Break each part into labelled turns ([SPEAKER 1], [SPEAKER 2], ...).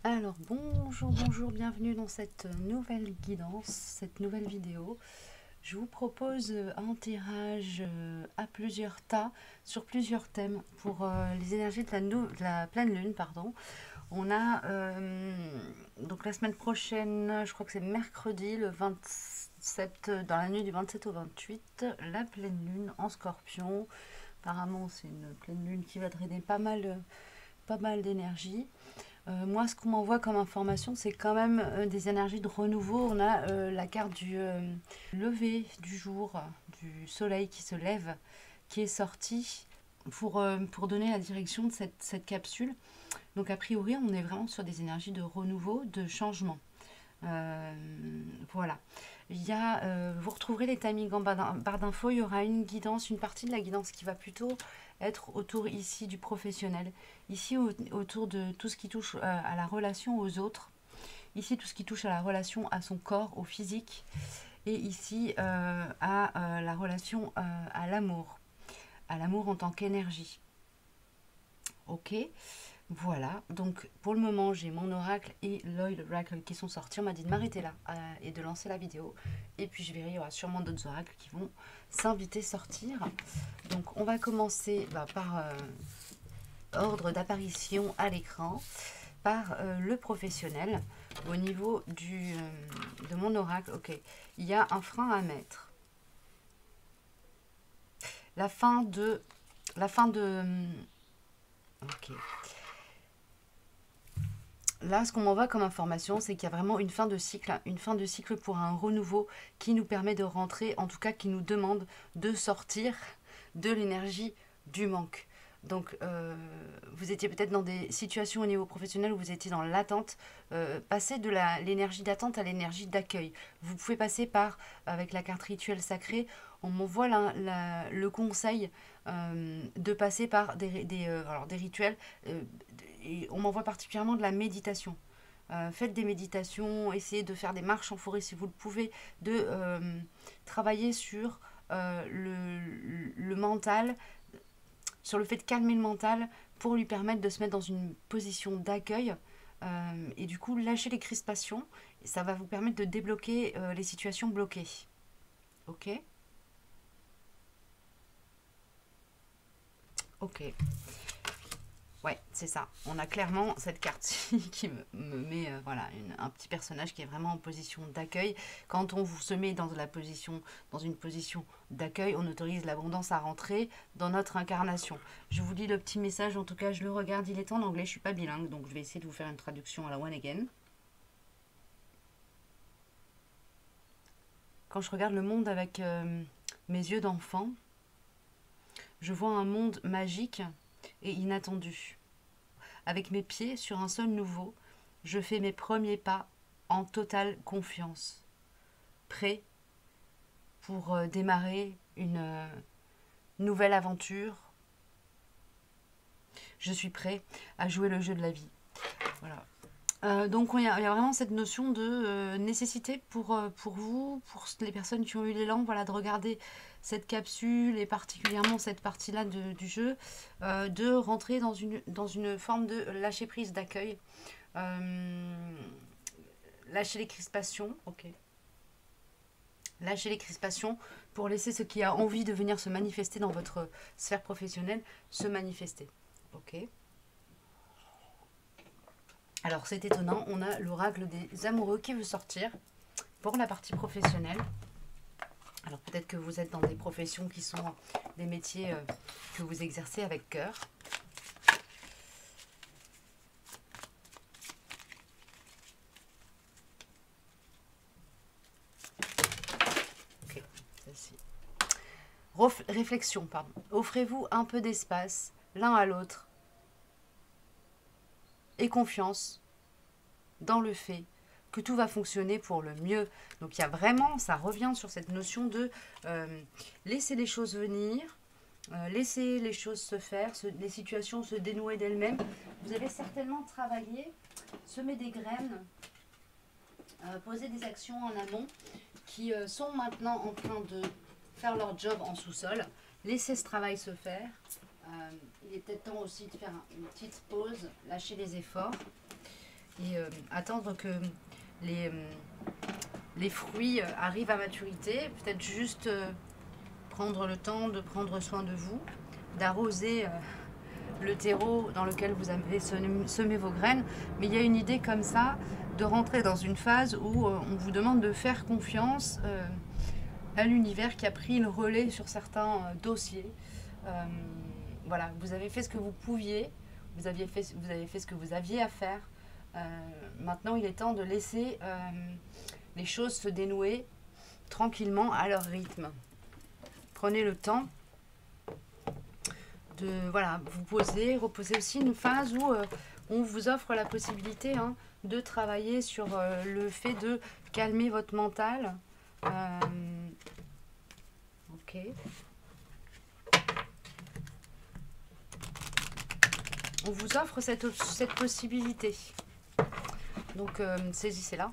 [SPEAKER 1] Alors bonjour, bienvenue dans cette nouvelle guidance, cette nouvelle vidéo. Je vous propose un tirage à plusieurs tas sur plusieurs thèmes pour les énergies de la pleine lune, pardon. On a donc la semaine prochaine, je crois que c'est mercredi, le 27, dans la nuit du 27 au 28, la pleine lune en Scorpion. Apparemment, c'est une pleine lune qui va drainer pas mal d'énergie. Moi, ce qu'on m'envoie comme information, c'est quand même des énergies de renouveau. On a la carte du lever du jour, du soleil qui se lève, qui est sortie pour donner la direction de cette capsule. Donc, a priori, on est vraiment sur des énergies de renouveau, de changement. Voilà. Vous retrouverez les timings en barre d'infos. Il y aura une guidance, une partie de la guidance qui va plutôt être autour ici du professionnel. Ici, autour de tout ce qui touche à la relation aux autres. Ici, tout ce qui touche à la relation à son corps, au physique. Et ici, à la relation à l'amour. À l'amour en tant qu'énergie. Ok. Voilà, donc pour le moment j'ai mon oracle et l'œil oracle qui sont sortis. On m'a dit de m'arrêter là et de lancer la vidéo. Et puis je verrai, il y aura sûrement d'autres oracles qui vont s'inviter sortir. Donc on va commencer par ordre d'apparition à l'écran, par le professionnel. Au niveau de mon oracle, ok, il y a un frein à mettre. La fin de... Ok. Là, ce qu'on m'envoie comme information, c'est qu'il y a vraiment une fin de cycle pour un renouveau qui nous permet de rentrer, en tout cas qui nous demande de sortir de l'énergie du manque. Donc, vous étiez peut-être dans des situations au niveau professionnel où vous étiez dans l'attente, passer de l'énergie d'attente à l'énergie d'accueil. Vous pouvez passer avec la carte rituel sacré, on m'envoie le conseil de passer par des rituels, et on m'envoie particulièrement de la méditation. Faites des méditations, essayez de faire des marches en forêt si vous le pouvez, de travailler sur le mental, sur le fait de calmer le mental pour lui permettre de se mettre dans une position d'accueil et du coup lâcher les crispations. Et ça va vous permettre de débloquer les situations bloquées. Ok. Ok. Ouais, c'est ça. On a clairement cette carte-ci qui me met voilà, un petit personnage qui est vraiment en position d'accueil. Quand on se met dans une position d'accueil, on autorise l'abondance à rentrer dans notre incarnation. Je vous lis le petit message, en tout cas je le regarde, il est en anglais, je ne suis pas bilingue, donc je vais essayer de vous faire une traduction à la one again. Quand je regarde le monde avec mes yeux d'enfant, je vois un monde magique et inattendu. Avec mes pieds sur un sol nouveau, je fais mes premiers pas en totale confiance, prêt pour démarrer une nouvelle aventure. Je suis prêt à jouer le jeu de la vie. Voilà. Donc il y a vraiment cette notion de nécessité pour vous, pour les personnes qui ont eu l'élan, voilà, de regarder cette capsule et particulièrement cette partie-là du jeu, de rentrer dans une forme de lâcher prise d'accueil. Lâcher les crispations, ok. Lâcher les crispations pour laisser ce qui a envie de venir se manifester dans votre sphère professionnelle se manifester. Ok. Alors c'est étonnant, on a l'oracle des amoureux qui veut sortir pour la partie professionnelle. Alors peut-être que vous êtes dans des professions qui sont des métiers que vous exercez avec cœur. Ok, celle-ci. Réflexion, pardon. Offrez-vous un peu d'espace l'un à l'autre et confiance dans le fait que tout va fonctionner pour le mieux. Donc il y a vraiment, ça revient sur cette notion de laisser les choses venir, laisser les choses se faire, les situations se dénouer d'elles-mêmes. Vous allez certainement travailler, semer des graines, poser des actions en amont qui sont maintenant en train de faire leur job en sous-sol. Laissez ce travail se faire. Il est peut-être temps aussi de faire une petite pause, lâcher les efforts et attendre que les, les fruits arrivent à maturité. Peut-être juste prendre le temps de prendre soin de vous, d'arroser le terreau dans lequel vous avez semé vos graines. Mais il y a une idée comme ça de rentrer dans une phase où on vous demande de faire confiance à l'univers qui a pris le relais sur certains dossiers. Euh, voilà, vous avez fait ce que vous pouviez, vous avez fait ce que vous aviez à faire. Maintenant, il est temps de laisser les choses se dénouer tranquillement à leur rythme. Prenez le temps de vous poser, reposer aussi une phase où on vous offre la possibilité de travailler sur le fait de calmer votre mental. Ok. On vous offre cette possibilité. Donc saisissez-la.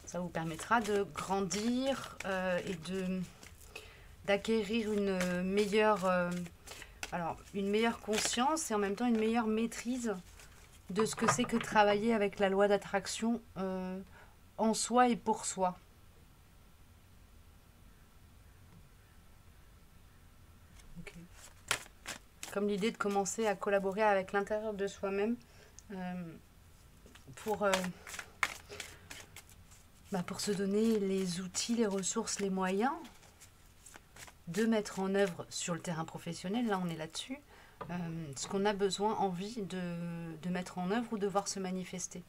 [SPEAKER 1] Ça vous permettra de grandir et d'acquérir une meilleure conscience et en même temps une meilleure maîtrise de ce que c'est que travailler avec la loi d'attraction en soi et pour soi. Okay. Comme l'idée de commencer à collaborer avec l'intérieur de soi-même pour se donner les outils, les ressources, les moyens de mettre en œuvre sur le terrain professionnel, là on est là-dessus, ce qu'on a besoin, envie de mettre en œuvre ou de voir se manifester.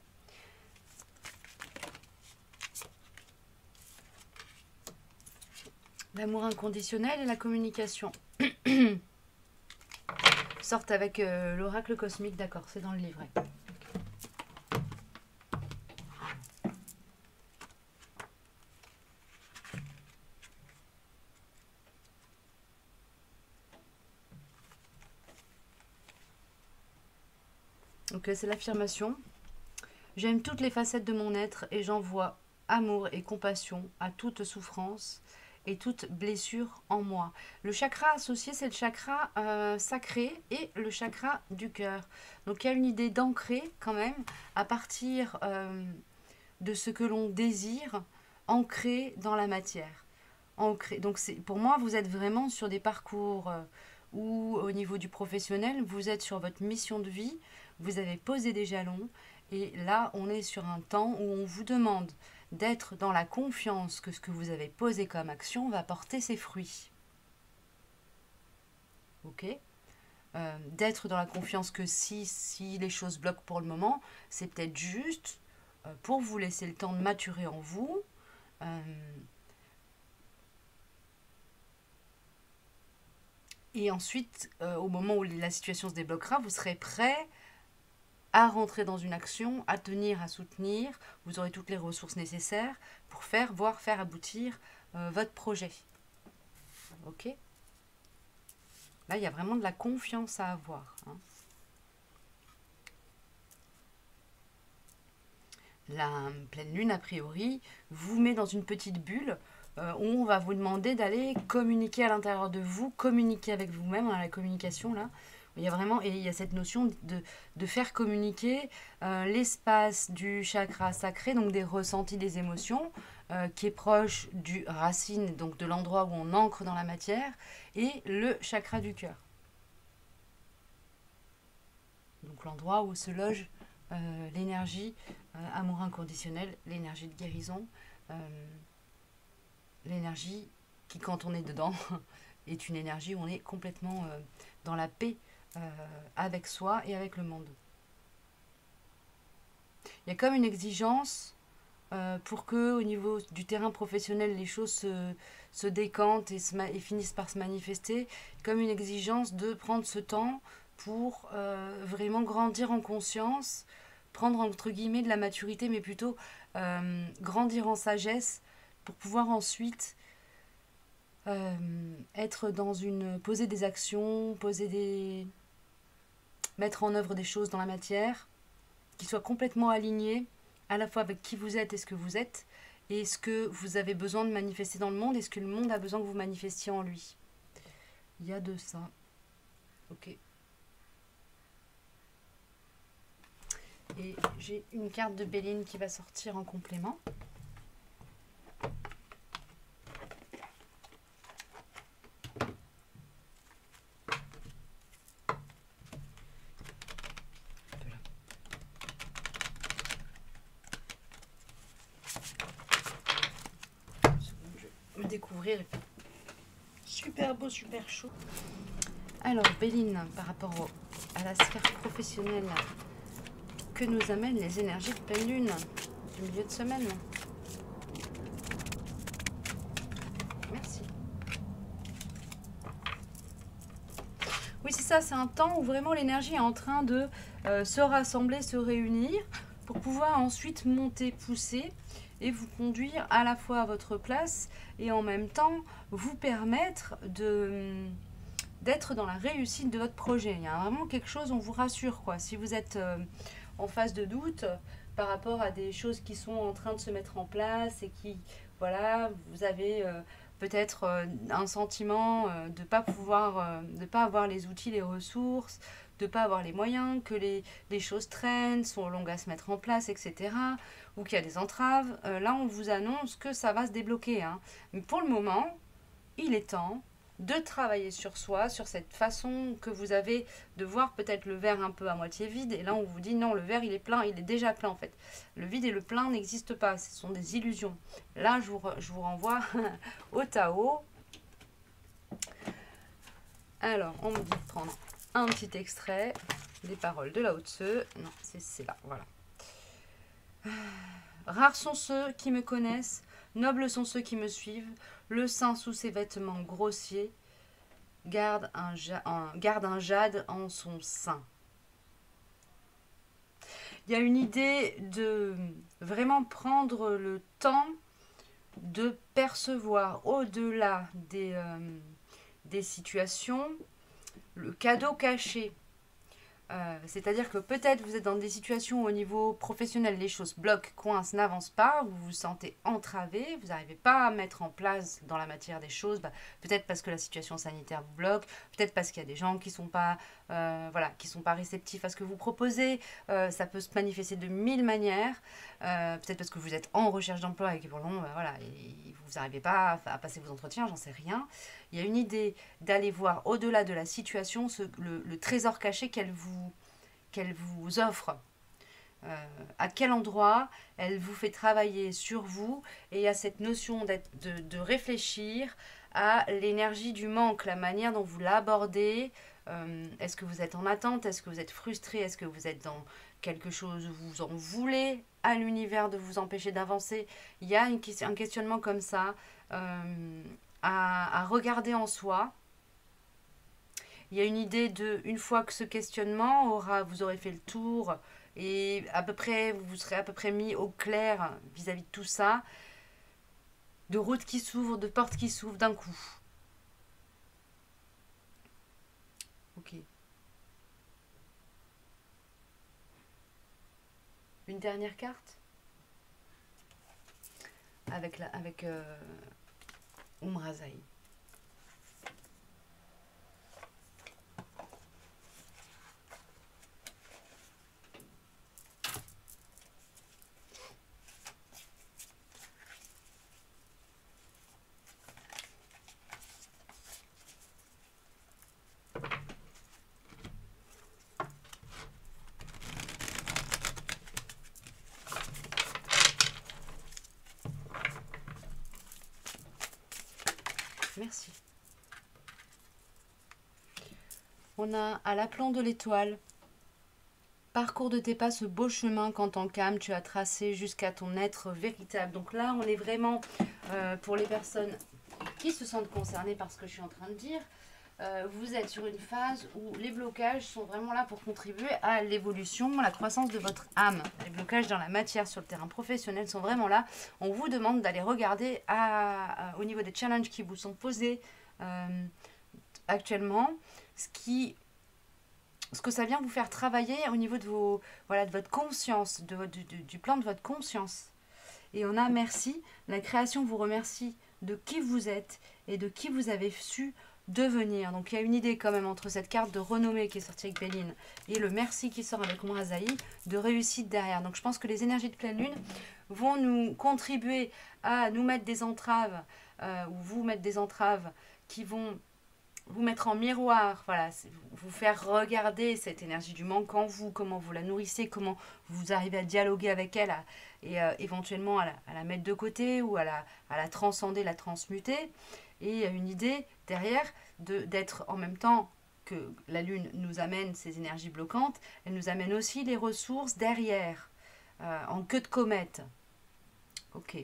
[SPEAKER 1] L'amour inconditionnel et la communication. Sortent avec l'oracle cosmique, d'accord, c'est dans le livret. Donc c'est l'affirmation. J'aime toutes les facettes de mon être et j'envoie amour et compassion à toute souffrance et toute blessure en moi. Le chakra associé, c'est le chakra sacré et le chakra du cœur. Donc il y a une idée d'ancrer quand même à partir de ce que l'on désire, ancrer dans la matière. Donc pour moi, vous êtes vraiment sur des parcours où au niveau du professionnel, vous êtes sur votre mission de vie, vous avez posé des jalons et là, on est sur un temps où on vous demande d'être dans la confiance que ce que vous avez posé comme action va porter ses fruits. Ok ? D'être dans la confiance que si les choses bloquent pour le moment, c'est peut-être juste pour vous laisser le temps de maturer en vous. Et ensuite, au moment où la situation se débloquera, vous serez prêt à rentrer dans une action, à tenir, à soutenir. Vous aurez toutes les ressources nécessaires pour faire aboutir votre projet. Ok ? Là, il y a vraiment de la confiance à avoir. La pleine lune, a priori, vous met dans une petite bulle où on va vous demander d'aller communiquer à l'intérieur de vous, communiquer avec vous-même, la communication là. Il y a vraiment, et il y a cette notion de faire communiquer l'espace du chakra sacré, donc des ressentis, des émotions, qui est proche du racine, donc de l'endroit où on ancre dans la matière, et le chakra du cœur. Donc l'endroit où se loge l'énergie amour inconditionnel, l'énergie de guérison, l'énergie qui, quand on est dedans, est une énergie où on est complètement dans la paix avec soi et avec le monde. Il y a comme une exigence pour que au niveau du terrain professionnel les choses se décantent et finissent par se manifester, comme une exigence de prendre ce temps pour vraiment grandir en conscience, prendre entre guillemets de la maturité, mais plutôt grandir en sagesse pour pouvoir ensuite être dans poser des actions, mettre en œuvre des choses dans la matière qui soient complètement alignées à la fois avec qui vous êtes et ce que vous êtes, et ce que vous avez besoin de manifester dans le monde et ce que le monde a besoin que vous manifestiez en lui. Il y a de ça. Ok. Et j'ai une carte de Béline qui va sortir en complément. Je vais me découvrir. Super beau, super chaud. Alors, Béline, par rapport à la sphère professionnelle, que nous amènent les énergies de pleine lune du milieu de semaine? Merci. Oui, c'est ça, c'est un temps où vraiment l'énergie est en train de se rassembler, se réunir pour pouvoir ensuite monter, pousser et vous conduire à la fois à votre place et en même temps vous permettre d'être dans la réussite de votre projet. Il y a vraiment quelque chose, on vous rassure, quoi. Si vous êtes en phase de doute par rapport à des choses qui sont en train de se mettre en place et qui, voilà, vous avez peut-être un sentiment de pas pouvoir, de pas avoir les outils, les ressources, de pas avoir les moyens, que les choses traînent, sont longues à se mettre en place, etc. Ou qu'il y a des entraves. Là, on vous annonce que ça va se débloquer, hein. Mais pour le moment, il est temps de travailler sur soi, sur cette façon que vous avez de voir peut-être le verre un peu à moitié vide. Et là, on vous dit non, le verre, il est plein, il est déjà plein en fait. Le vide et le plein n'existent pas, ce sont des illusions. Là, je vous renvoie au Tao. Alors, on me dit de prendre un petit extrait des paroles de Lao Tzu. Non, c'est là, voilà. Rares sont ceux qui me connaissent, nobles sont ceux qui me suivent. Le saint sous ses vêtements grossiers garde un jade en son sein. Il y a une idée de vraiment prendre le temps de percevoir au-delà des situations le cadeau caché. C'est-à-dire que peut-être vous êtes dans des situations au niveau professionnel, les choses bloquent, coincent, n'avancent pas, vous vous sentez entravé, vous n'arrivez pas à mettre en place dans la matière des choses, peut-être parce que la situation sanitaire vous bloque, peut-être parce qu'il y a des gens qui sont pas, voilà, qui sont pas réceptifs à ce que vous proposez, ça peut se manifester de mille manières, peut-être parce que vous êtes en recherche d'emploi et que pour le moment, voilà, et vous n'arrivez pas à passer vos entretiens, j'en sais rien. Il y a une idée d'aller voir au-delà de la situation le trésor caché qu'elle vous offre. À quel endroit elle vous fait travailler sur vous, et il y a cette notion de réfléchir à l'énergie du manque, la manière dont vous l'abordez. Est-ce que vous êtes en attente? Est-ce que vous êtes frustré? Est-ce que vous êtes dans quelque chose où vous en voulez à l'univers de vous empêcher d'avancer? Il y a un questionnement comme ça à regarder en soi. Il y a une idée de, une fois que ce questionnement vous aurez fait le tour et à peu près, vous serez à peu près mis au clair vis-à-vis de tout ça, de routes qui s'ouvrent, de portes qui s'ouvrent d'un coup. Ok. Une dernière carte avec Umrazai. Merci. On a à l'aplomb de l'étoile. Parcours de tes pas ce beau chemin qu'en tant qu'âme tu as tracé jusqu'à ton être véritable. Donc là, on est vraiment pour les personnes qui se sentent concernées par ce que je suis en train de dire. Vous êtes sur une phase où les blocages sont vraiment là pour contribuer à l'évolution, à la croissance de votre âme. Les blocages dans la matière sur le terrain professionnel sont vraiment là. On vous demande d'aller regarder au niveau des challenges qui vous sont posés actuellement, ce que ça vient vous faire travailler au niveau de votre conscience, du plan de votre conscience. Et on a merci, la création vous remercie de qui vous êtes et de qui vous avez su devenir. Donc il y a une idée quand même entre cette carte de renommée qui est sortie avec Béline et le merci qui sort avec Mrazaï, de réussite derrière. Donc je pense que les énergies de pleine lune vont nous contribuer à nous mettre des entraves, ou vous mettre des entraves qui vont vous mettre en miroir, voilà, vous faire regarder cette énergie du manque en vous, comment vous la nourrissez, comment vous arrivez à dialoguer avec elle et éventuellement à la mettre de côté ou à la transcender, la transmuter. Et il y a une idée derrière d'être en même temps que la Lune nous amène ces énergies bloquantes, elle nous amène aussi les ressources derrière, en queue de comète. Ok.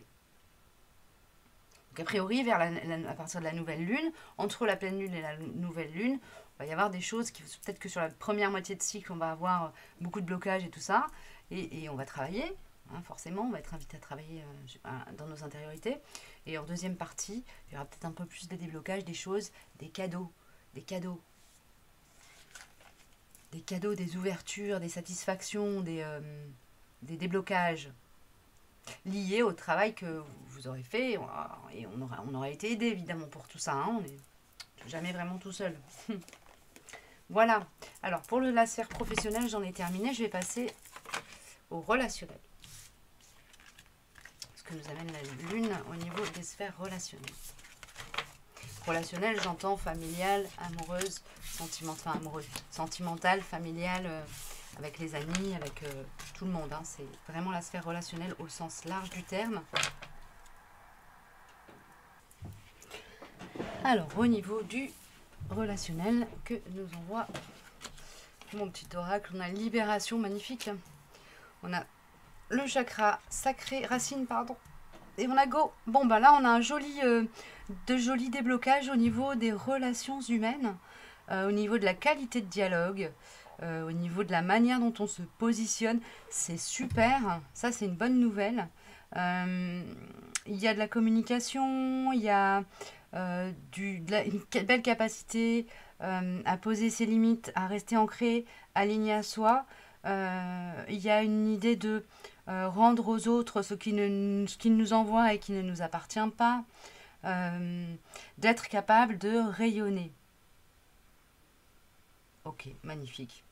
[SPEAKER 1] Donc a priori, à partir de la nouvelle lune, entre la pleine lune et la nouvelle lune, il va y avoir des choses qui, peut-être que sur la première moitié de cycle, on va avoir beaucoup de blocages et tout ça, et on va travailler, hein, forcément, on va être invité à travailler dans nos intériorités. Et en deuxième partie, il y aura peut-être un peu plus de déblocage, des choses, des cadeaux, des ouvertures, des satisfactions, des déblocages liés au travail que vous aurez fait, et on aura été aidé évidemment pour tout ça, hein, on n'est jamais vraiment tout seul. Voilà, alors pour la sphère professionnelle j'en ai terminé, je vais passer au relationnel. Ce que nous amène la lune au niveau des sphères relationnelles. Relationnel, j'entends familiale, amoureuse, sentimentale, familiale, avec les amis, avec tout le monde. Hein. C'est vraiment la sphère relationnelle au sens large du terme. Alors, au niveau du relationnel que nous envoie mon petit oracle, on a libération magnifique. On a le chakra sacré, racine, pardon. Et on a go. Bon, bah là, on a un joli déblocage au niveau des relations humaines, au niveau de la qualité de dialogue, au niveau de la manière dont on se positionne. C'est super. Ça, c'est une bonne nouvelle. Il y a de la communication, il y a une belle capacité à poser ses limites, à rester ancré, aligné à soi. Il y a une idée de rendre aux autres ce qui nous envoie et qui ne nous appartient pas, d'être capable de rayonner. Ok, magnifique.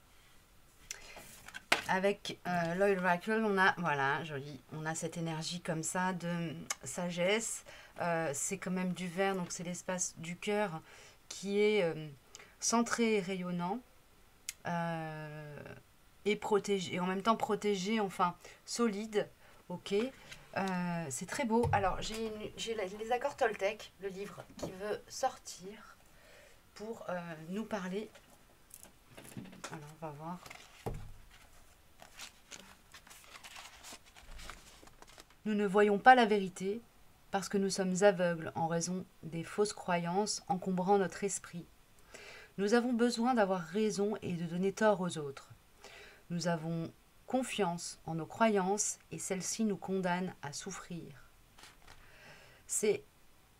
[SPEAKER 1] Avec l'Oil Oracle, on a, voilà, joli, on a cette énergie comme ça de sagesse. C'est quand même du vert, donc c'est l'espace du cœur qui est centré et rayonnant. Et protégé, et en même temps protégé, enfin solide, ok. C'est très beau. Alors j'ai les accords Toltec, le livre qui veut sortir pour nous parler. Alors on va voir. Nous ne voyons pas la vérité parce que nous sommes aveugles en raison des fausses croyances encombrant notre esprit. Nous avons besoin d'avoir raison et de donner tort aux autres. Nous avons confiance en nos croyances et celles-ci nous condamnent à souffrir. C'est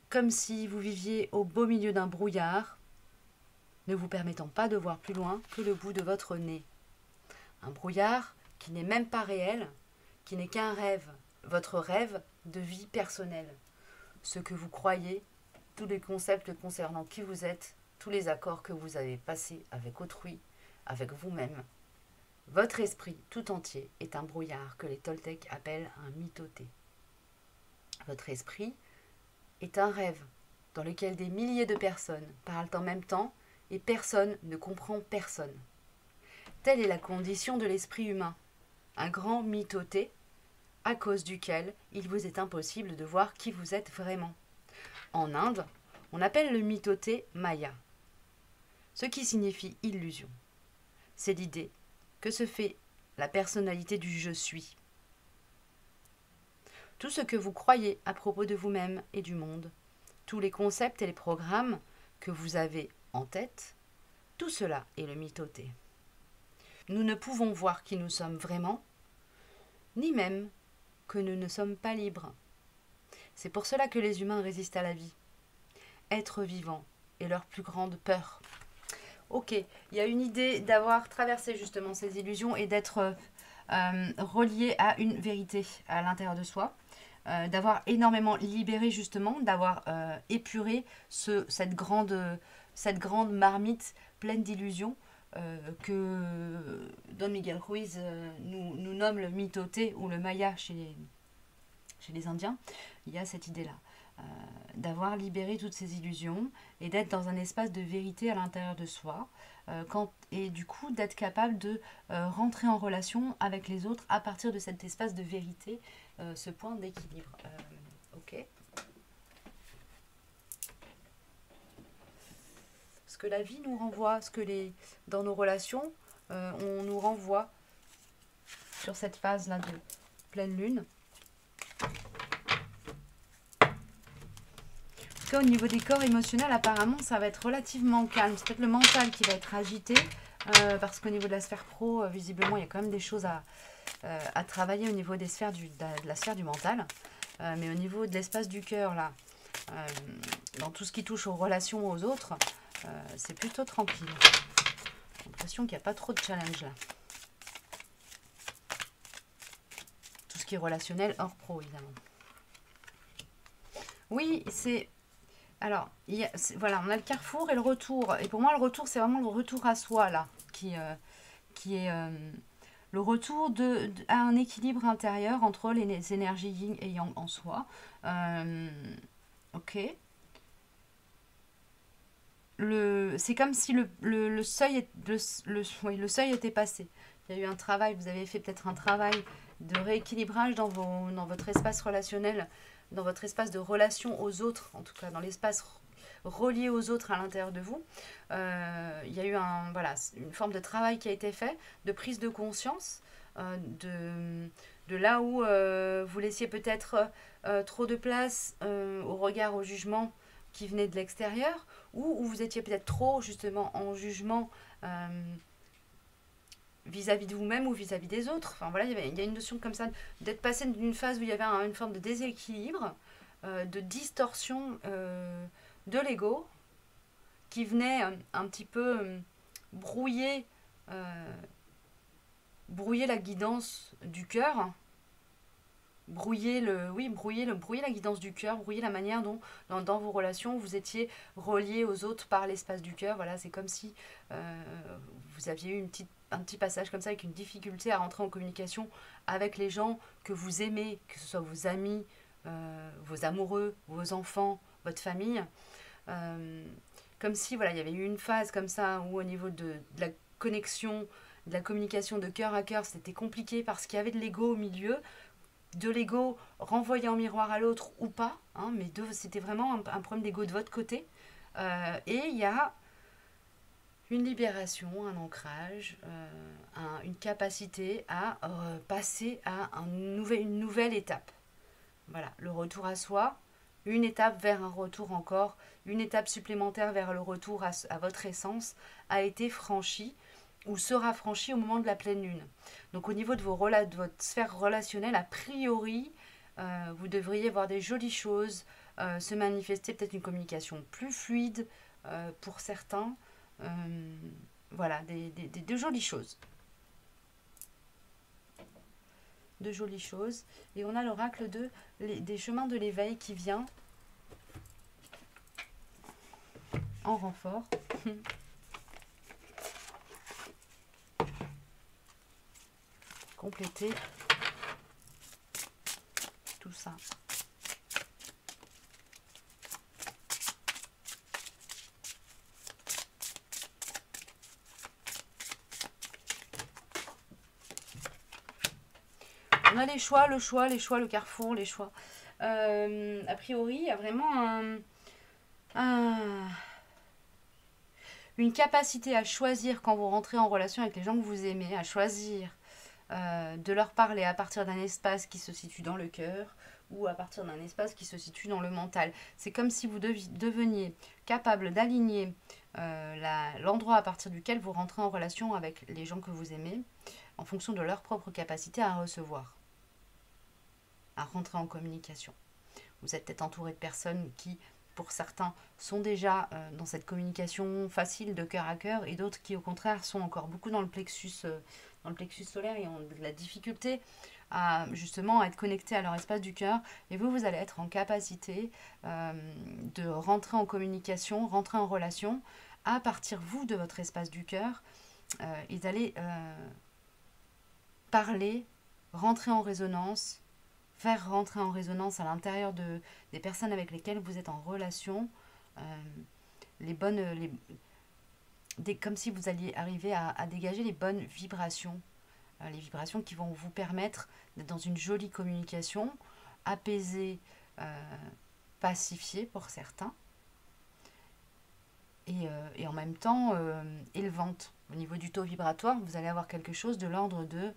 [SPEAKER 1] comme si vous viviez au beau milieu d'un brouillard, ne vous permettant pas de voir plus loin que le bout de votre nez. Un brouillard qui n'est même pas réel, qui n'est qu'un rêve, votre rêve de vie personnelle. Ce que vous croyez, tous les concepts concernant qui vous êtes, tous les accords que vous avez passés avec autrui, avec vous-même. Votre esprit tout entier est un brouillard que les Toltecs appellent un mitoté. Votre esprit est un rêve dans lequel des milliers de personnes parlent en même temps et personne ne comprend personne. Telle est la condition de l'esprit humain, un grand mitoté à cause duquel il vous est impossible de voir qui vous êtes vraiment. En Inde, on appelle le mitoté Maya, ce qui signifie illusion. C'est l'idée que se fait la personnalité du je suis. Tout ce que vous croyez à propos de vous-même et du monde, tous les concepts et les programmes que vous avez en tête, tout cela est le mitoté. Nous ne pouvons voir qui nous sommes vraiment, ni même que nous ne sommes pas libres. C'est pour cela que les humains résistent à la vie. Être vivant est leur plus grande peur. Ok, il y a une idée d'avoir traversé justement ces illusions et d'être relié à une vérité à l'intérieur de soi, d'avoir énormément libéré justement, d'avoir épuré cette grande cette grande marmite pleine d'illusions que Don Miguel Ruiz nous nomme le mitoté ou le maya chez les Indiens. Il y a cette idée-là, d'avoir libéré toutes ces illusions et d'être dans un espace de vérité à l'intérieur de soi, et du coup d'être capable de rentrer en relation avec les autres à partir de cet espace de vérité, ce point d'équilibre. Ok. Ce que la vie nous renvoie, dans nos relations, on nous renvoie sur cette phase-là de pleine lune. Au niveau des corps émotionnels, apparemment, ça va être relativement calme. C'est peut-être le mental qui va être agité, parce qu'au niveau de la sphère pro, visiblement, il y a quand même des choses à travailler au niveau des sphères de la sphère du mental. Mais au niveau de l'espace du cœur, là, dans tout ce qui touche aux relations aux autres, c'est plutôt tranquille. J'ai l'impression qu'il n'y a pas trop de challenge, là. Tout ce qui est relationnel, hors pro, évidemment. Oui, c'est... Alors, voilà, on a le carrefour et le retour. Et pour moi, le retour, c'est vraiment le retour à soi, là, qui est le retour à un équilibre intérieur entre les énergies yin et yang en soi. Ok. C'est comme si le seuil, le seuil était passé. Il y a eu un travail, vous avez fait peut-être un travail de rééquilibrage dans votre espace relationnel, dans votre espace de relation aux autres, en tout cas dans l'espace relié aux autres à l'intérieur de vous. Il y a eu une forme de travail qui a été fait, de prise de conscience, de là où vous laissiez peut-être trop de place au regard, au jugement qui venait de l'extérieur, ou où vous étiez peut-être trop justement en jugement vis-à-vis de vous-même ou vis-à-vis des autres. Enfin voilà, il y a une notion comme ça, d'être passé d'une phase où il y avait une forme de déséquilibre, de distorsion de l'ego, qui venait un petit peu brouiller la guidance du cœur, brouiller la guidance du cœur, brouiller la manière dont dans vos relations vous étiez reliés aux autres par l'espace du cœur. Voilà, c'est comme si vous aviez eu un petit passage comme ça, avec une difficulté à rentrer en communication avec les gens que vous aimez, que ce soit vos amis, vos amoureux, vos enfants, votre famille. Comme si voilà, il y avait eu une phase comme ça où au niveau de la connexion, de la communication de cœur à cœur, c'était compliqué parce qu'il y avait de l'ego au milieu, de l'ego renvoyé en miroir à l'autre ou pas, hein, mais c'était vraiment un problème d'ego de votre côté. Et il y a une libération, un ancrage, une capacité à passer à une nouvelle étape. Voilà, le retour à soi, une étape vers un retour encore, une étape supplémentaire vers le retour à votre essence a été franchie ou sera franchie au moment de la pleine lune. Donc au niveau de votre sphère relationnelle, a priori, vous devriez voir des jolies choses se manifester, peut-être une communication plus fluide pour certains. Voilà, de jolies choses. De jolies choses. Et on a l'oracle des chemins de l'éveil qui vient en renfort. Compléter tout ça. On a les choix, le carrefour, les choix. A priori, il y a vraiment une capacité à choisir quand vous rentrez en relation avec les gens que vous aimez, à choisir de leur parler à partir d'un espace qui se situe dans le cœur ou à partir d'un espace qui se situe dans le mental. C'est comme si vous deveniez capable d'aligner l'endroit à partir duquel vous rentrez en relation avec les gens que vous aimez en fonction de leur propre capacité à recevoir, à rentrer en communication. Vous êtes peut-être entouré de personnes qui, pour certains, sont déjà dans cette communication facile de cœur à cœur, et d'autres qui, au contraire, sont encore beaucoup dans le plexus solaire et ont de la difficulté à justement être connectés à leur espace du cœur. Et vous, vous allez être en capacité de rentrer en communication, rentrer en relation à partir, vous, de votre espace du cœur, et d'aller parler, rentrer en résonance, faire rentrer en résonance à l'intérieur des personnes avec lesquelles vous êtes en relation, comme si vous alliez arriver à dégager les bonnes vibrations, les vibrations qui vont vous permettre d'être dans une jolie communication, apaisée, pacifiée pour certains, et en même temps élevante. Au niveau du taux vibratoire, vous allez avoir quelque chose de l'ordre de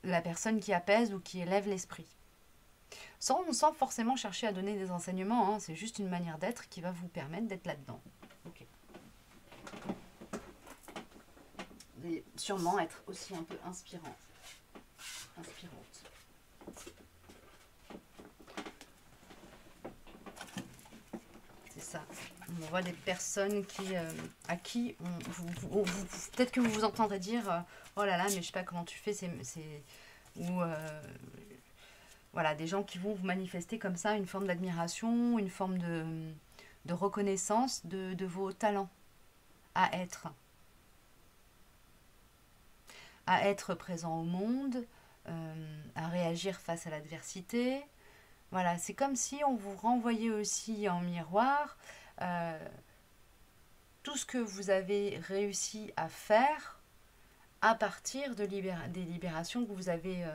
[SPEAKER 1] la personne qui apaise ou qui élève l'esprit. Sans forcément chercher à donner des enseignements, hein, c'est juste une manière d'être qui va vous permettre d'être là-dedans. Ok. Vous allez sûrement être aussi un peu inspirante. C'est ça. On voit des personnes à qui peut-être que vous vous entendrez dire oh là là, mais je sais pas comment tu fais, ou voilà, des gens qui vont vous manifester comme ça une forme d'admiration, une forme de reconnaissance de vos talents à être présent au monde, à réagir face à l'adversité. Voilà, c'est comme si on vous renvoyait aussi en miroir tout ce que vous avez réussi à faire à partir des libérations que vous avez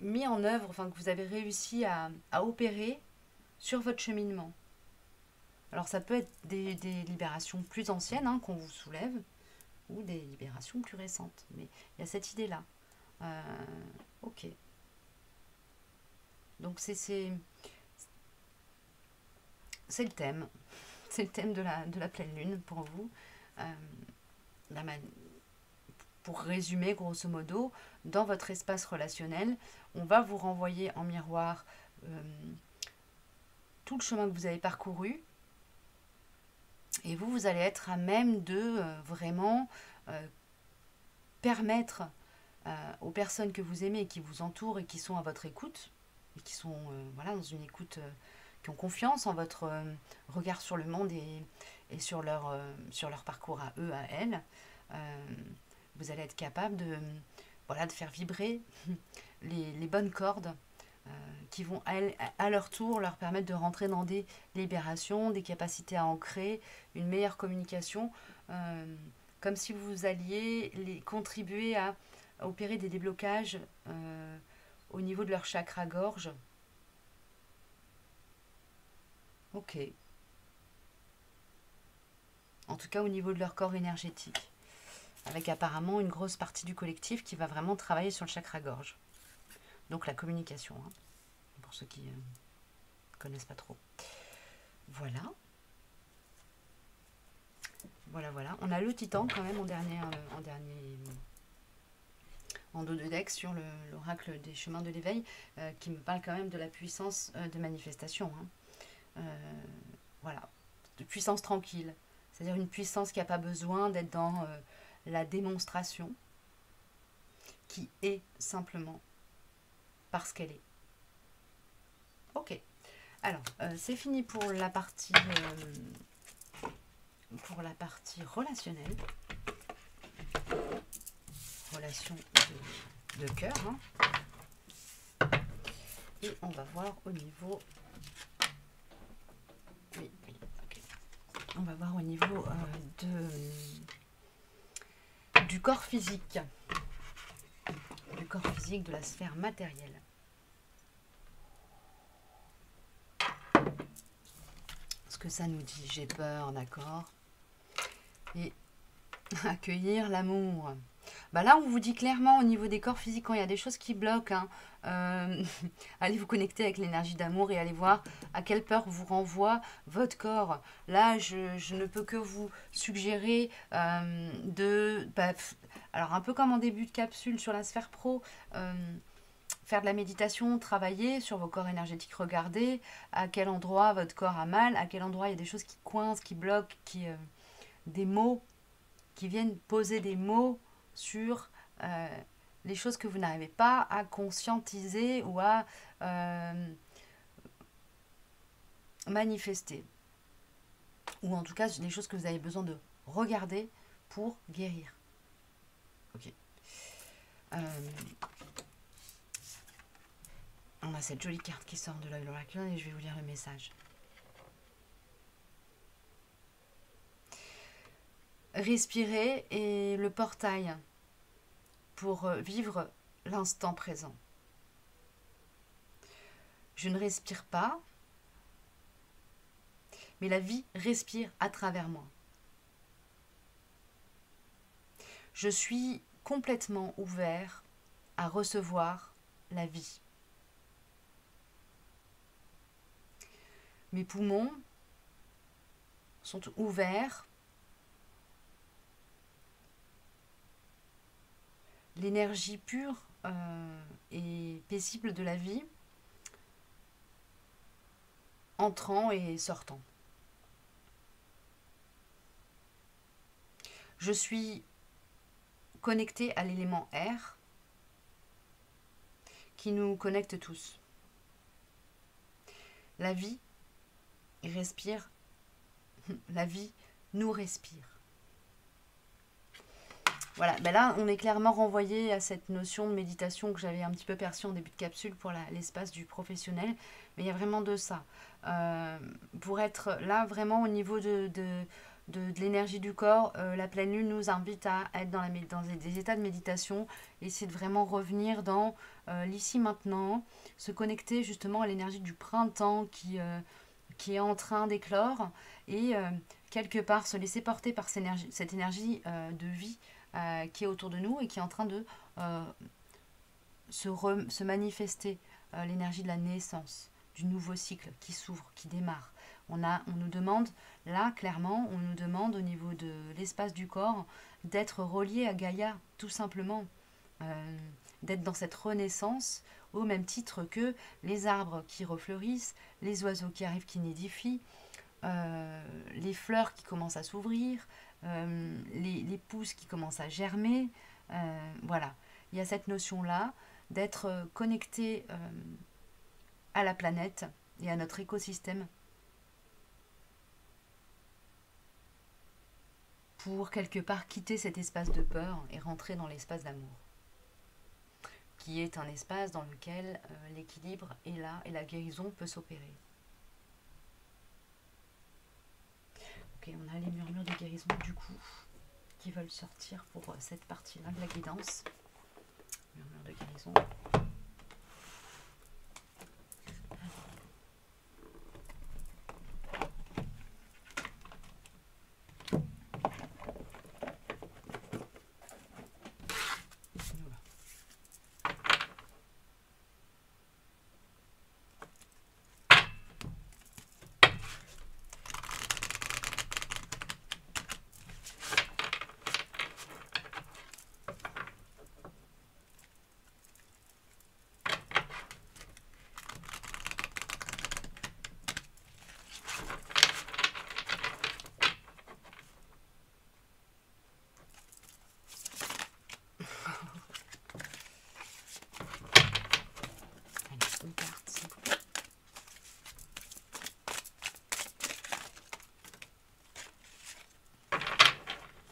[SPEAKER 1] mis en œuvre, enfin que vous avez réussi à opérer sur votre cheminement. Alors ça peut être des libérations plus anciennes hein, qu'on vous soulève, ou des libérations plus récentes. Mais il y a cette idée-là. Ok. Donc c'est le thème. C'est le thème de la pleine lune pour vous. Pour résumer, grosso modo, dans votre espace relationnel, on va vous renvoyer en miroir tout le chemin que vous avez parcouru. Et vous allez être à même de vraiment permettre aux personnes que vous aimez et qui vous entourent et qui sont à votre écoute, et qui sont dans une écoute, qui ont confiance en votre regard sur le monde et sur leur parcours à eux, à elles, vous allez être capable de faire vibrer les bonnes cordes qui vont à leur tour leur permettre de rentrer dans des libérations, des capacités à ancrer, une meilleure communication, comme si vous alliez contribuer à opérer des déblocages au niveau de leur chakra-gorge. Ok. En tout cas au niveau de leur corps énergétique. Avec apparemment une grosse partie du collectif qui va vraiment travailler sur le chakra-gorge. Donc la communication, hein, pour ceux qui ne connaissent pas trop. Voilà. Voilà. On a le titan quand même en dos de deck sur l'oracle des chemins de l'éveil, qui me parle quand même de la puissance de manifestation. Hein. Voilà. De puissance tranquille. C'est-à-dire une puissance qui n'a pas besoin d'être dans la démonstration, qui est simplement parce qu'elle est. Ok. Alors, c'est fini pour la partie relationnelle. Relation de cœur. Hein. Et on va voir au niveau... Oui, ok. On va voir au niveau du corps physique. Du corps physique, de la sphère matérielle. Ce que ça nous dit, j'ai peur, d'accord. Et accueillir l'amour. Bah là, on vous dit clairement au niveau des corps physiques, quand il y a des choses qui bloquent, hein, allez vous connecter avec l'énergie d'amour et allez voir à quelle peur vous renvoie votre corps. Là, je ne peux que vous suggérer alors un peu comme en début de capsule sur la sphère pro, faire de la méditation, travailler sur vos corps énergétiques, regarder à quel endroit votre corps a mal, à quel endroit il y a des choses qui coincent, qui bloquent, des mots, qui viennent poser des mots sur les choses que vous n'arrivez pas à conscientiser ou à manifester. Ou en tout cas, des choses que vous avez besoin de regarder pour guérir. Ok. On a cette jolie carte qui sort de l'œil l'oracle et je vais vous lire le message. Respirer est le portail pour vivre l'instant présent. Je ne respire pas, mais la vie respire à travers moi. Je suis complètement ouvert à recevoir la vie. Mes poumons sont ouverts. L'énergie pure et paisible de la vie entrant et sortant. Je suis connecté à l'élément air qui nous connecte tous. La vie respire, la vie nous respire. Voilà, ben là on est clairement renvoyé à cette notion de méditation que j'avais un petit peu perçue en début de capsule pour l'espace du professionnel, mais il y a vraiment de ça. Pour être là vraiment au niveau de l'énergie du corps, la pleine lune nous invite à être dans des états de méditation, essayer de vraiment revenir dans l'ici maintenant, se connecter justement à l'énergie du printemps qui est en train d'éclore et quelque part se laisser porter par cette énergie de vie qui est autour de nous et qui est en train de se manifester, l'énergie de la naissance, du nouveau cycle qui s'ouvre, qui démarre. On nous demande, là clairement, on nous demande au niveau de l'espace du corps d'être relié à Gaïa, tout simplement, d'être dans cette renaissance au même titre que les arbres qui refleurissent, les oiseaux qui arrivent, qui nidifient, les fleurs qui commencent à s'ouvrir, les pousses qui commencent à germer. Voilà, il y a cette notion-là d'être connecté à la planète et à notre écosystème pour quelque part quitter cet espace de peur et rentrer dans l'espace d'amour, qui est un espace dans lequel l'équilibre est là et la guérison peut s'opérer. Ok, on a les murmures de guérison du coup qui veulent sortir pour cette partie-là de la guidance. Murmures de guérison.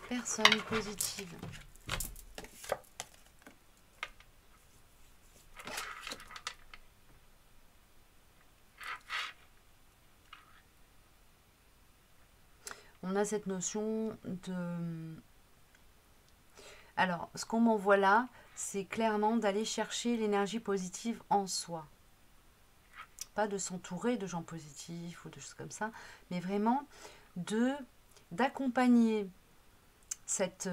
[SPEAKER 1] Personne positive. On a cette notion de... Alors, ce qu'on m'envoie là, c'est clairement d'aller chercher l'énergie positive en soi. Pas de s'entourer de gens positifs ou de choses comme ça, mais vraiment d'accompagner cette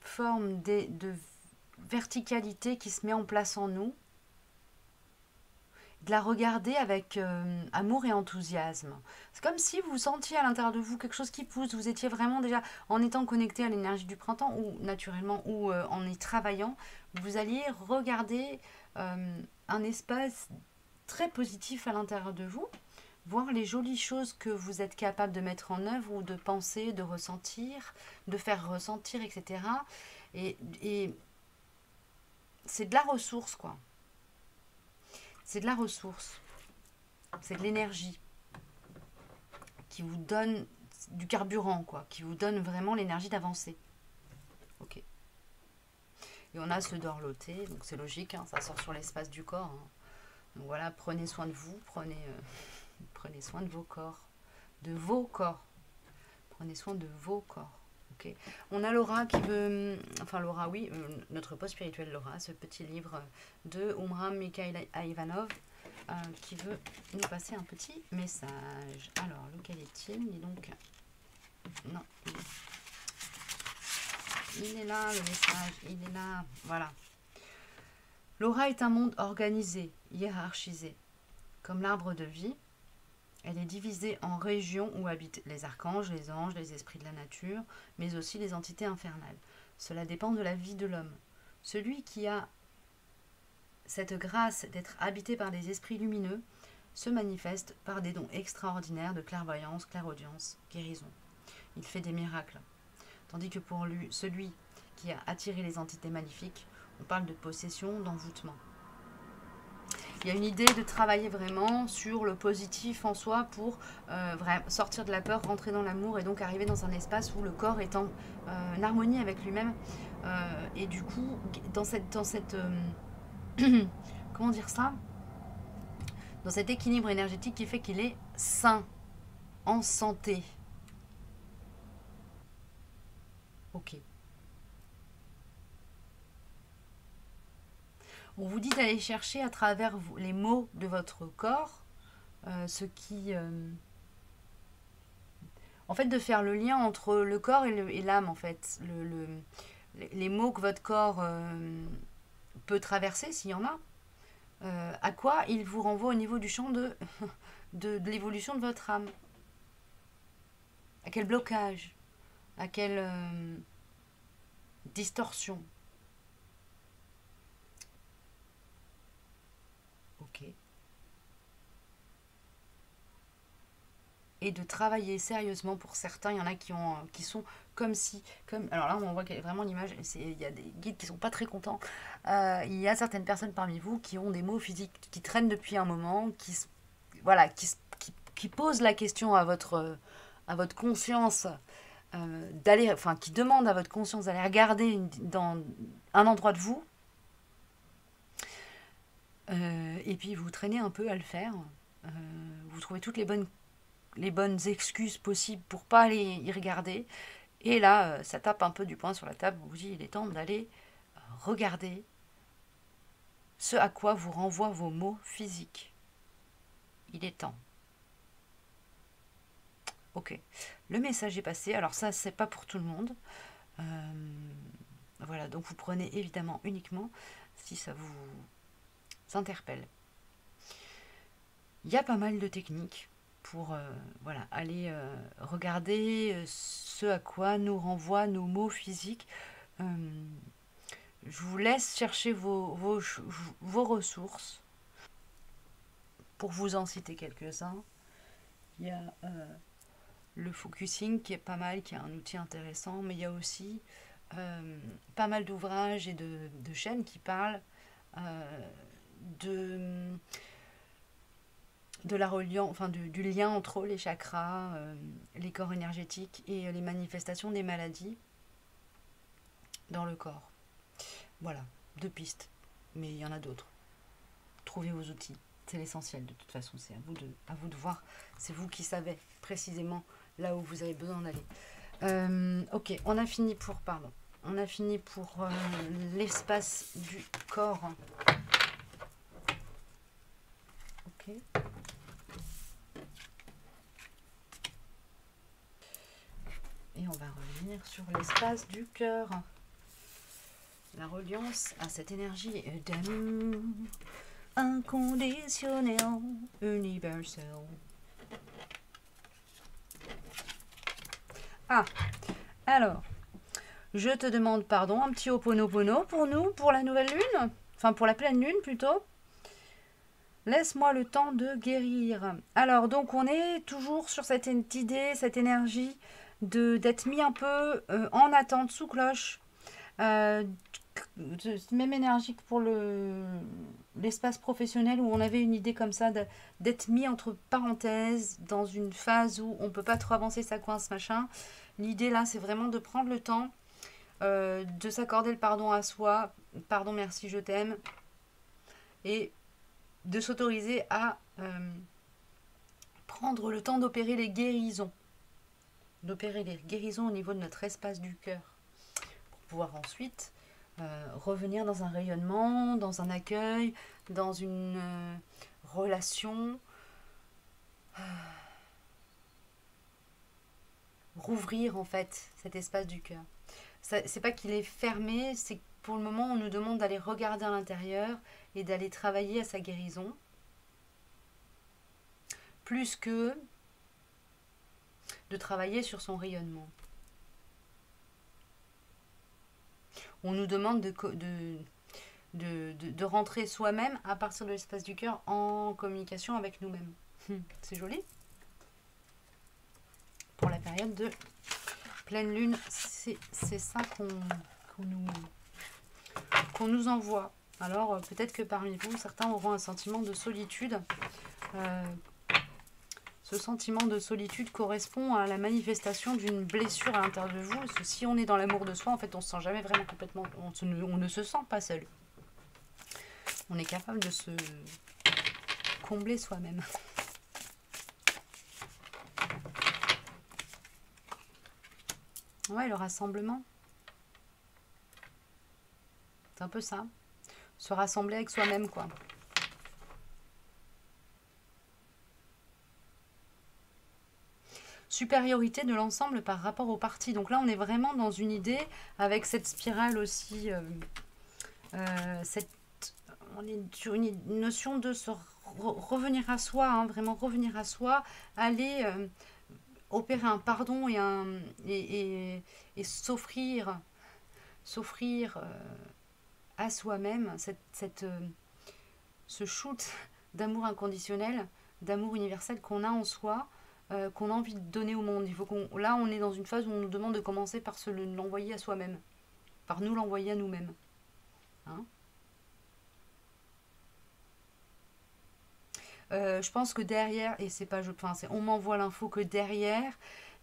[SPEAKER 1] forme de verticalité qui se met en place en nous de la regarder avec amour et enthousiasme. C'est comme si vous sentiez à l'intérieur de vous quelque chose qui pousse, vous étiez vraiment déjà, en étant connecté à l'énergie du printemps, ou naturellement, ou en y travaillant, vous alliez regarder un espace très positif à l'intérieur de vous, voir les jolies choses que vous êtes capable de mettre en œuvre, ou de penser, de ressentir, de faire ressentir, etc. Et c'est de la ressource, quoi. C'est de la ressource. C'est de l'énergie qui vous donne du carburant, quoi, qui vous donne vraiment l'énergie d'avancer. Ok. Et on a ce dorloté, donc c'est logique, hein, ça sort sur l'espace du corps. Hein. Donc voilà, prenez soin de vous, prenez soin de vos corps. De vos corps. Prenez soin de vos corps. Okay. On a Laura qui veut, enfin Laura, oui, notre poste spirituel Laura, ce petit livre de Umram Mikhail Ivanov, qui veut nous passer un petit message. Alors, lequel est-il? Il est donc... Non, il est là, le message, il est là, voilà. Laura est un monde organisé, hiérarchisé. Comme l'arbre de vie, elle est divisée en régions où habitent les archanges, les anges, les esprits de la nature, mais aussi les entités infernales. Cela dépend de la vie de l'homme. Celui qui a cette grâce d'être habité par des esprits lumineux se manifeste par des dons extraordinaires de clairvoyance, clairaudience, guérison. Il fait des miracles. Tandis que pour lui, celui qui a attiré les entités maléfiques, on parle de possession, d'envoûtement. Il y a une idée de travailler vraiment sur le positif en soi pour sortir de la peur, rentrer dans l'amour et donc arriver dans un espace où le corps est en harmonie avec lui-même. Et du coup, dans cette comment dire ça? Dans cet équilibre énergétique qui fait qu'il est sain, en santé. Ok. On vous dit d'aller chercher à travers les mots de votre corps ce qui... en fait, de faire le lien entre le corps et l'âme, en fait. Les mots que votre corps peut traverser, s'il y en a, à quoi il vous renvoie au niveau du champ de l'évolution de votre âme. À quel blocage, à quelle distorsion. Ok. Et de travailler sérieusement pour certains. Il y en a qui sont comme si... alors là, on voit vraiment l'image. Il y a des guides qui ne sont pas très contents. Il y a certaines personnes parmi vous qui ont des maux physiques qui traînent depuis un moment, qui posent la question à votre conscience qui demandent à votre conscience d'aller regarder dans un endroit de vous. Et puis vous traînez un peu à le faire. Vous trouvez toutes les bonnes excuses possibles pour pas aller y regarder. Et là, ça tape un peu du poing sur la table. Vous dit, il est temps d'aller regarder ce à quoi vous renvoient vos mots physiques. Il est temps. Ok. Le message est passé. Alors ça, c'est pas pour tout le monde. Voilà, donc vous prenez évidemment uniquement si ça vous interpelle. Il y a pas mal de techniques pour aller regarder ce à quoi nous renvoient nos mots physiques. Je vous laisse chercher vos ressources. Pour vous en citer quelques-uns, il y a le focusing qui est pas mal, qui est un outil intéressant, mais il y a aussi pas mal d'ouvrages et de chaînes qui parlent de la reliance, enfin du lien entre les chakras, les corps énergétiques et les manifestations des maladies dans le corps. Voilà, 2 pistes, mais il y en a d'autres. Trouvez vos outils, c'est l'essentiel de toute façon, c'est à vous de voir, c'est vous qui savez précisément là où vous avez besoin d'aller. Ok, on a fini pour l'espace du corps. Ok. Et on va revenir sur l'espace du cœur. La reliance à cette énergie d'amour. inconditionnel, universel. Ah, alors, je te demande pardon, un petit Ho'oponopono pour nous, pour la nouvelle lune, enfin pour la pleine lune plutôt. Laisse-moi le temps de guérir. Alors, donc, on est toujours sur cette idée, cette énergie d'être mis un peu en attente sous cloche. Même énergie que pour l'espace professionnel où on avait une idée comme ça d'être mis entre parenthèses dans une phase où on ne peut pas trop avancer, ça coince, machin. L'idée là, c'est vraiment de prendre le temps, de s'accorder le pardon à soi. Pardon, merci, je t'aime. Et de s'autoriser à prendre le temps d'opérer les guérisons. D'opérer les guérisons au niveau de notre espace du cœur. Pour pouvoir ensuite revenir dans un rayonnement, dans un accueil, dans une relation. Rouvrir en fait cet espace du cœur. C'est pas qu'il est fermé, c'est que pour le moment on nous demande d'aller regarder à l'intérieur et d'aller travailler à sa guérison. Plus que de travailler sur son rayonnement. On nous demande de rentrer soi-même à partir de l'espace du cœur en communication avec nous-mêmes. C'est joli. Pour la période de pleine lune, c'est ça qu'on nous envoie. Alors peut-être que parmi vous, certains auront un sentiment de solitude. Ce sentiment de solitude correspond à la manifestation d'une blessure à l'intérieur de vous. Parce que si on est dans l'amour de soi, en fait, on ne se sent jamais vraiment complètement... On ne se sent pas seul. On est capable de se combler soi-même. Ouais, le rassemblement. C'est un peu ça. Se rassembler avec soi-même, quoi. Supériorité de l'ensemble par rapport aux parties. Donc là, on est vraiment dans une idée avec cette spirale aussi. On est sur une notion de se revenir à soi, hein, vraiment revenir à soi, aller opérer un pardon et s'offrir à soi-même ce shoot d'amour inconditionnel, d'amour universel qu'on a en soi, qu'on a envie de donner au monde. Là, on est dans une phase où on nous demande de commencer par l'envoyer à soi-même, par nous l'envoyer à nous-mêmes. Hein? Je pense que derrière, et c'est pas on m'envoie l'info que derrière,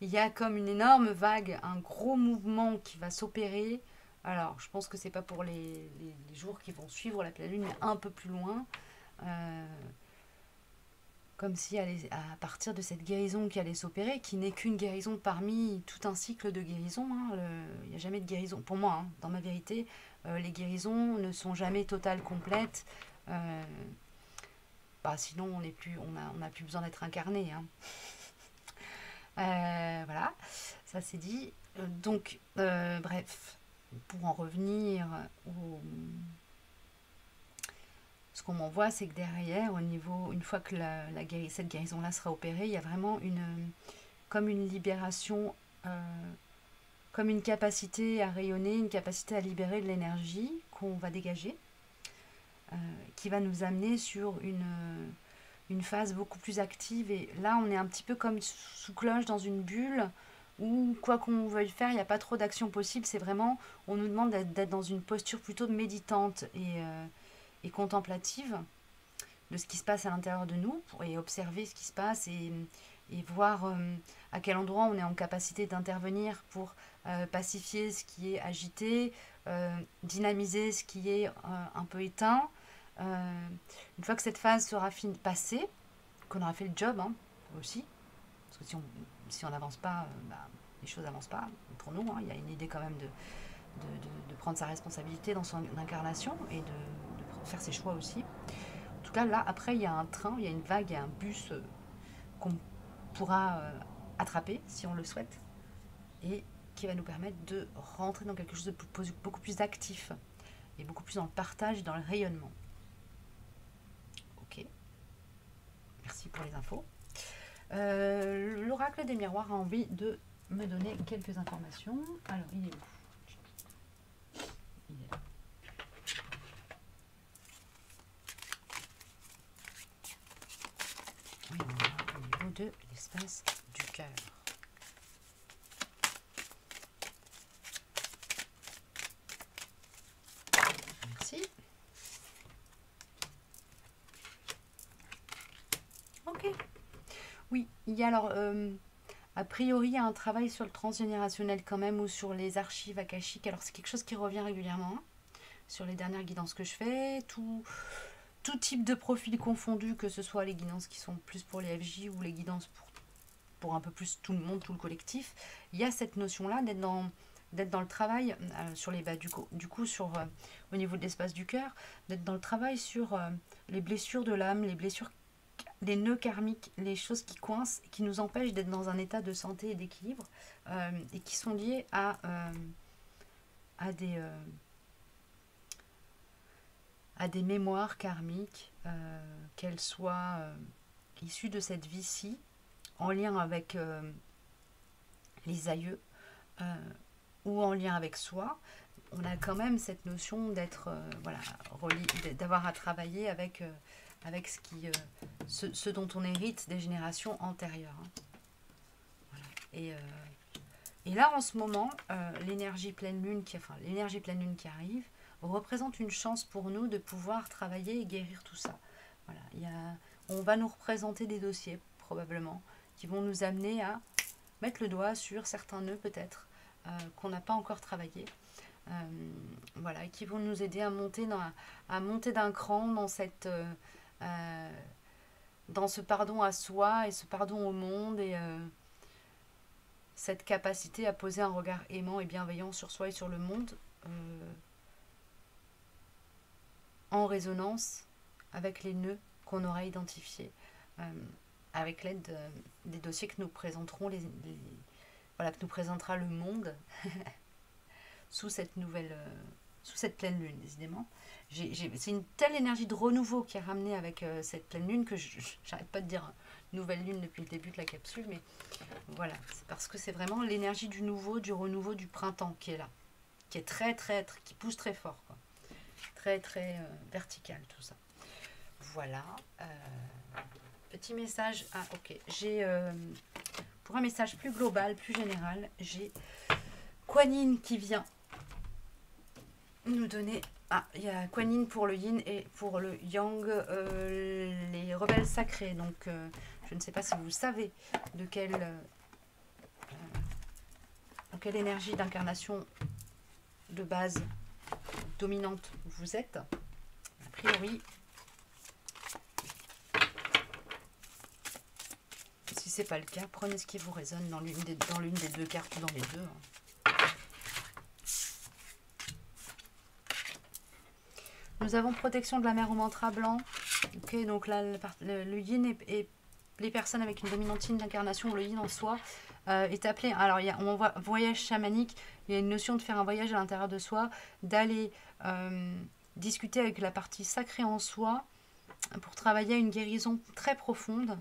[SPEAKER 1] il y a comme une énorme vague, un gros mouvement qui va s'opérer. Alors, je pense que c'est pas pour les jours qui vont suivre la pleine lune, mais un peu plus loin. Comme si à partir de cette guérison qui allait s'opérer, qui n'est qu'une guérison parmi tout un cycle de guérison, hein, il n'y a jamais de guérison. Pour moi, hein, dans ma vérité, les guérisons ne sont jamais totales, complètes. Sinon, on n'a plus besoin d'être incarné. Hein. Voilà, ça c'est dit. Donc, bref, pour en revenir ce qu'on m'envoie, c'est que derrière, au niveau, une fois que cette guérison-là sera opérée, il y a vraiment comme une libération, comme une capacité à rayonner, une capacité à libérer de l'énergie qu'on va dégager, qui va nous amener sur une phase beaucoup plus active. Et là, on est un petit peu comme sous cloche dans une bulle où, quoi qu'on veuille faire, il n'y a pas trop d'action possible. C'est vraiment, on nous demande d'être dans une posture plutôt méditante et contemplative de ce qui se passe à l'intérieur de nous et observer ce qui se passe et voir à quel endroit on est en capacité d'intervenir pour pacifier ce qui est agité, dynamiser ce qui est un peu éteint. Une fois que cette phase sera passée, qu'on aura fait le job aussi, parce que si on n'avance pas, les choses n'avancent pas pour nous. Il y a une idée quand même de prendre sa responsabilité dans son incarnation et de faire ses choix aussi. En tout cas, là, après, il y a un train, il y a une vague, il y a un bus qu'on pourra attraper si on le souhaite et qui va nous permettre de rentrer dans quelque chose de beaucoup plus actif et beaucoup plus dans le partage et dans le rayonnement. Merci pour les infos. L'oracle des miroirs a envie de me donner quelques informations. Alors, il est où? Il est là. Oui, on est au niveau de l'espace du cœur. Merci. Ok. Oui, il y a alors, a priori, il y a un travail sur le transgénérationnel quand même, ou sur les archives akashiques. Alors, c'est quelque chose qui revient régulièrement, hein, sur les dernières guidances que je fais. Tout type de profil confondu, que ce soit les guidances qui sont plus pour les FJ ou les guidances pour un peu plus tout le monde, tout le collectif. Il y a cette notion-là d'être dans le travail, sur les du coup sur, au niveau de l'espace du cœur, d'être dans le travail sur les blessures de l'âme, les blessures, les nœuds karmiques, les choses qui coincent, qui nous empêchent d'être dans un état de santé et d'équilibre, et qui sont liées à des mémoires karmiques, qu'elles soient issues de cette vie-ci, en lien avec les aïeux, ou en lien avec soi. On a quand même cette notion d'être, voilà, d'avoir à travailler avec ce dont on hérite des générations antérieures, hein. Voilà. Et là, en ce moment, l'énergie pleine lune qui arrive représente une chance pour nous de pouvoir travailler et guérir tout ça. Voilà. On va nous représenter des dossiers, probablement, qui vont nous amener à mettre le doigt sur certains nœuds, peut-être, qu'on n'a pas encore travaillé. Voilà, qui vont nous aider à monter d'un cran dans ce pardon à soi et ce pardon au monde, et cette capacité à poser un regard aimant et bienveillant sur soi et sur le monde, en résonance avec les nœuds qu'on aura identifiés, avec l'aide des dossiers que nous présenterons, voilà, que nous présentera le monde sous cette pleine lune, décidément. C'est une telle énergie de renouveau qui est ramenée avec cette pleine lune que j'arrête pas de dire nouvelle lune depuis le début de la capsule, mais voilà, c'est parce que c'est vraiment l'énergie du nouveau, du renouveau, du printemps qui est là, qui est qui pousse très fort, quoi. Très vertical tout ça. Voilà. Petit message. Ah, ok. J'ai pour un message plus global, plus général, j'ai Kuan Yin qui vient nous donner. Ah, il y a Kuan Yin pour le yin et pour le yang, les rebelles sacrés. Donc, je ne sais pas si vous savez de quelle énergie d'incarnation de base dominante vous êtes. A priori, si c'est pas le cas, prenez ce qui vous résonne dans l'une des deux cartes ou dans les deux, hein. Nous avons protection de la mer au mantra blanc. Ok, donc là, le yin et les personnes avec une dominante yin d'incarnation, le yin en soi, est appelé. Alors, on voit voyage chamanique. Il y a une notion de faire un voyage à l'intérieur de soi, d'aller discuter avec la partie sacrée en soi pour travailler à une guérison très profonde.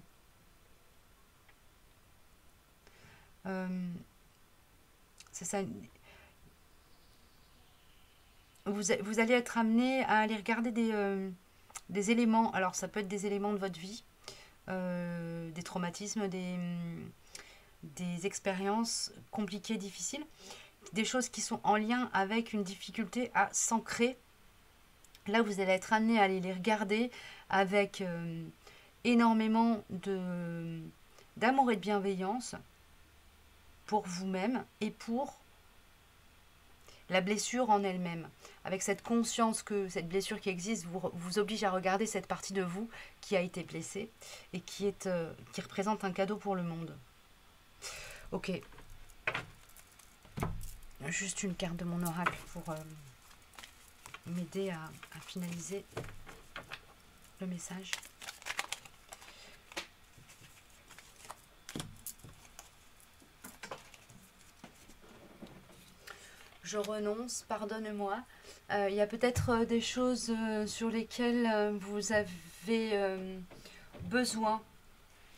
[SPEAKER 1] C'est ça. Vous allez être amené à aller regarder des éléments. Alors, ça peut être des éléments de votre vie, des traumatismes, des expériences compliquées, difficiles, des choses qui sont en lien avec une difficulté à s'ancrer. Là, vous allez être amené à aller les regarder avec énormément d'amour et de bienveillance pour vous-même et pour la blessure en elle-même. Avec cette conscience que cette blessure qui existe vous oblige à regarder cette partie de vous qui a été blessée et qui représente un cadeau pour le monde. Ok. Juste une carte de mon oracle pour m'aider à finaliser le message. Je renonce, pardonne-moi. Il y a peut-être des choses sur lesquelles vous avez besoin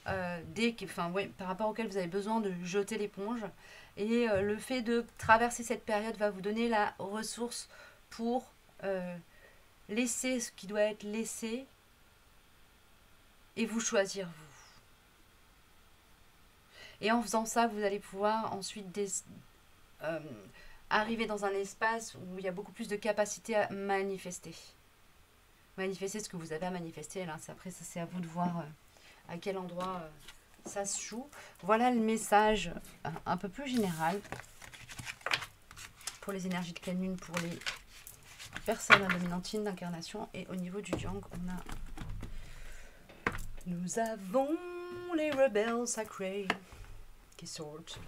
[SPEAKER 1] par rapport auquel vous avez besoin de jeter l'éponge. Et le fait de traverser cette période va vous donner la ressource pour laisser ce qui doit être laissé et vous choisir vous. Et en faisant ça, vous allez pouvoir ensuite arriver dans un espace où il y a beaucoup plus de capacité à manifester. Manifester ce que vous avez à manifester. Là, après, ça, c'est à vous de voir à quel endroit ça se joue. Voilà le message un peu plus général pour les énergies de pleine lune, pour les personnes à dominante yin d'incarnation. Et au niveau du yang, nous avons les rebelles sacrés qui sortent.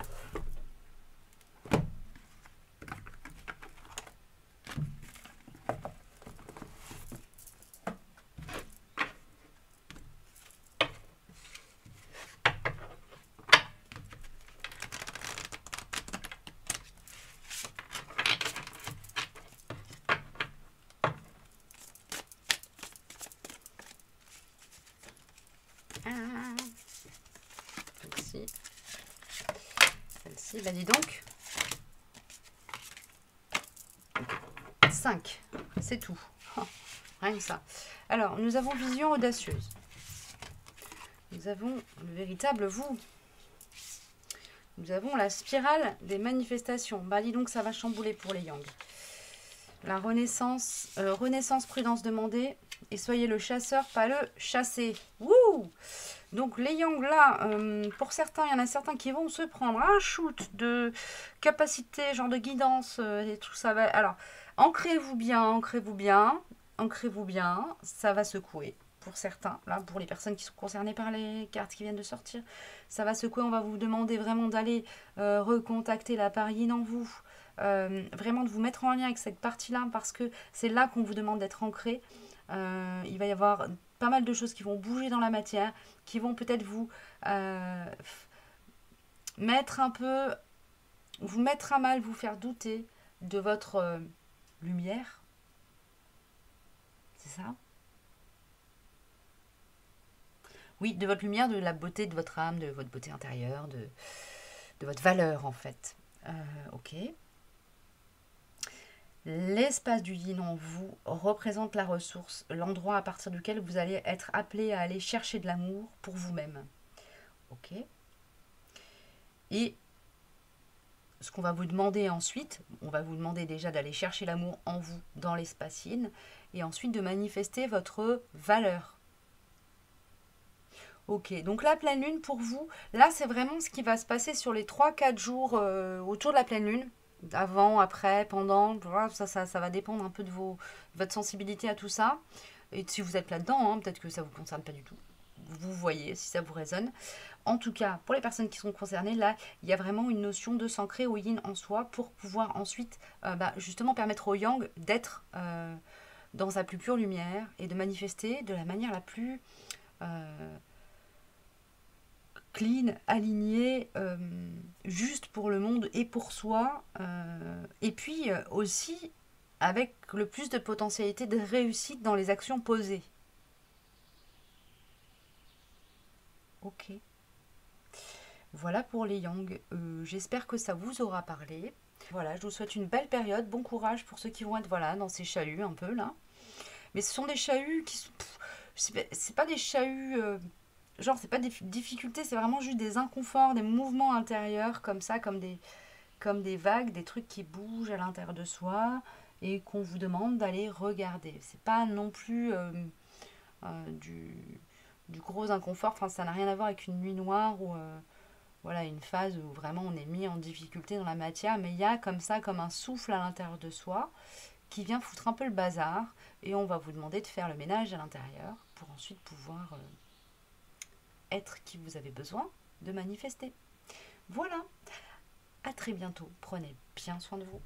[SPEAKER 1] Celle-ci, bah dis donc. 5, c'est tout. Oh, rien que ça. Alors, nous avons vision audacieuse. Nous avons le véritable vous. Nous avons la spirale des manifestations. Bah dis donc, ça va chambouler pour les yang. La renaissance, prudence demandée. Et soyez le chasseur, pas le chassé. Wouh! Donc les yang là, pour certains, il y en a certains qui vont se prendre un shoot de capacité, genre de guidance et tout ça. Alors, ancrez-vous bien, ancrez-vous bien, ancrez-vous bien. Ça va secouer pour certains. Là, pour les personnes qui sont concernées par les cartes qui viennent de sortir, ça va secouer. On va vous demander vraiment d'aller recontacter la part yin en vous. Vraiment de vous mettre en lien avec cette partie-là parce que c'est là qu'on vous demande d'être ancré. Il va y avoir pas mal de choses qui vont bouger dans la matière, qui vont peut-être vous mettre un peu, vous mettre à mal, vous faire douter de votre lumière. C'est ça? Oui, de votre lumière, de la beauté de votre âme, de votre beauté intérieure, de votre valeur en fait. Ok. L'espace du yin en vous représente la ressource, l'endroit à partir duquel vous allez être appelé à aller chercher de l'amour pour vous-même. Ok. Et ce qu'on va vous demander ensuite, on va vous demander déjà d'aller chercher l'amour en vous dans l'espace yin et ensuite de manifester votre valeur. Ok, donc la pleine lune pour vous, là c'est vraiment ce qui va se passer sur les 3-4 jours autour de la pleine lune. Avant, après, pendant, ça va dépendre un peu de votre sensibilité à tout ça. Et si vous êtes là-dedans, hein, peut-être que ça ne vous concerne pas du tout. Vous voyez si ça vous résonne. En tout cas, pour les personnes qui sont concernées, là, il y a vraiment une notion de s'ancrer au yin en soi pour pouvoir ensuite, justement, permettre au yang d'être dans sa plus pure lumière et de manifester de la manière la plus clean, aligné, juste pour le monde et pour soi, et puis aussi avec le plus de potentialité de réussite dans les actions posées. Ok. Voilà pour les yang. J'espère que ça vous aura parlé. Voilà, je vous souhaite une belle période. Bon courage pour ceux qui vont être dans ces chahuts un peu là. Mais ce sont des chahuts qui sont... c'est pas des chahuts... genre, c'est pas des difficultés, c'est vraiment juste des inconforts, des mouvements intérieurs comme ça, comme des vagues, des trucs qui bougent à l'intérieur de soi et qu'on vous demande d'aller regarder. C'est pas non plus du gros inconfort, enfin ça n'a rien à voir avec une nuit noire ou voilà, une phase où vraiment on est mis en difficulté dans la matière, mais il y a comme ça, comme un souffle à l'intérieur de soi qui vient foutre un peu le bazar et on va vous demander de faire le ménage à l'intérieur pour ensuite pouvoir être qui vous avez besoin de manifester. Voilà, à très bientôt, prenez bien soin de vous.